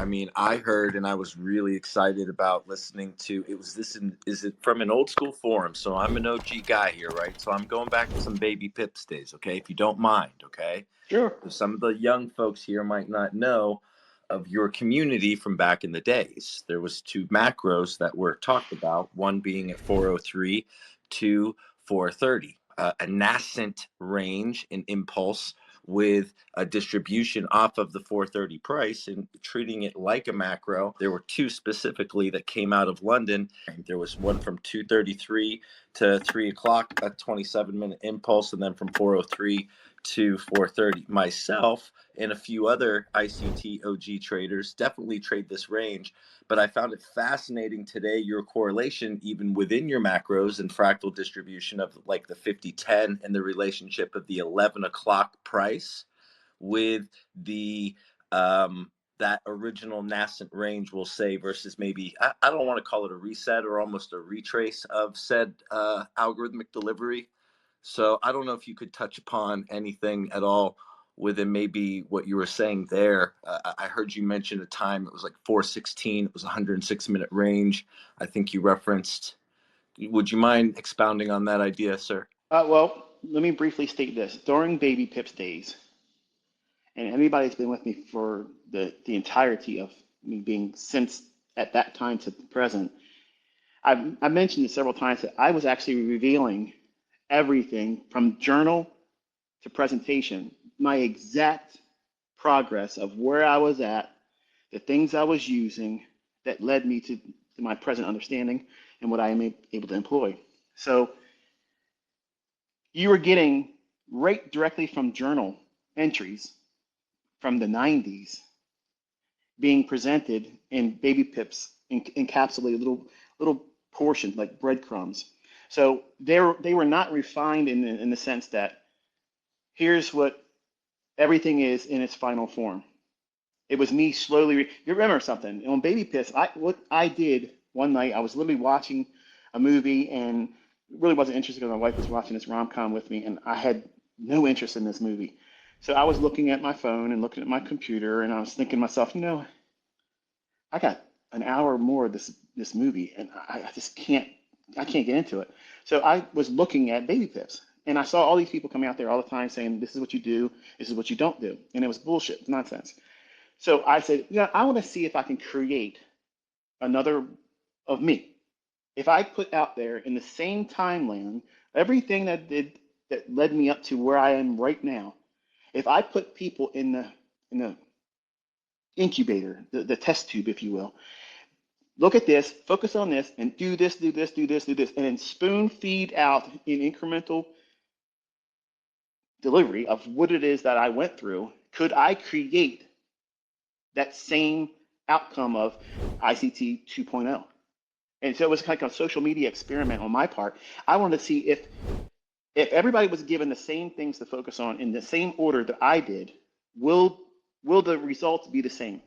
I mean, I heard and I was really excited about listening to it. Was this is it from an old school forum? So I'm an OG guy here, right? So I'm going back to some baby Pips days, okay? If you don't mind, okay? Sure. So some of the young folks here might not know of your community from back in the days. There was two macros that were talked about, one being at 403 to 430, a nascent range in impulse with a distribution off of the 430 price and treating it like a macro. There were two specifically that came out of London. There was one from 233 to 3 o'clock, a 27-minute impulse, and then from 403 to 430. Myself and a few other ICT OG traders definitely trade this range, but I found it fascinating today, your correlation even within your macros and fractal distribution of like the 50-10 and the relationship of the 11 o'clock price with the that original nascent range, we'll say, versus maybe, I don't want to call it a reset or almost a retrace of said algorithmic delivery. So I don't know if you could touch upon anything at all within maybe what you were saying there. I heard you mention a time, it was like 416, it was a 106-minute range. I think you referenced. Would you mind expounding on that idea, sir? Well, let me briefly state this. During Baby Pips days, and anybody that's been with me for the entirety of me being since at that time to the present, I mentioned it several times that I was actually revealing everything from journal to presentation, my exact progress of where I was at, the things I was using that led me to my present understanding and what I am able to employ. So you were getting right directly from journal entries from the 90s being presented in Baby Pips, encapsulated little portions like breadcrumbs. So they were not refined in the sense that here's what everything is in its final form. It was me slowly. You remember something on Baby Pips? What I did one night, I was literally watching a movie and really wasn't interested because my wife was watching this rom-com with me, and I had no interest in this movie. So I was looking at my phone and looking at my computer, and I was thinking to myself, I got an hour more of this movie, and I just can't get into it. So I was looking at Baby Pips, and I saw all these people coming out there all the time saying, this is what you do, this is what you don't do. And it was bullshit, nonsense. So I said, I want to see if I can create another of me. If I put out there in the same timeline everything that led me up to where I am right now, if I put people in the incubator, the test tube, if you will, look at this, focus on this, and do this, do this, do this, do this, and then spoon feed out in incremental delivery of what it is that I went through, could I create that same outcome of ICT 2.0? And so it was kind of like a social media experiment on my part. I wanted to see if everybody was given the same things to focus on in the same order that I did, will the results be the same?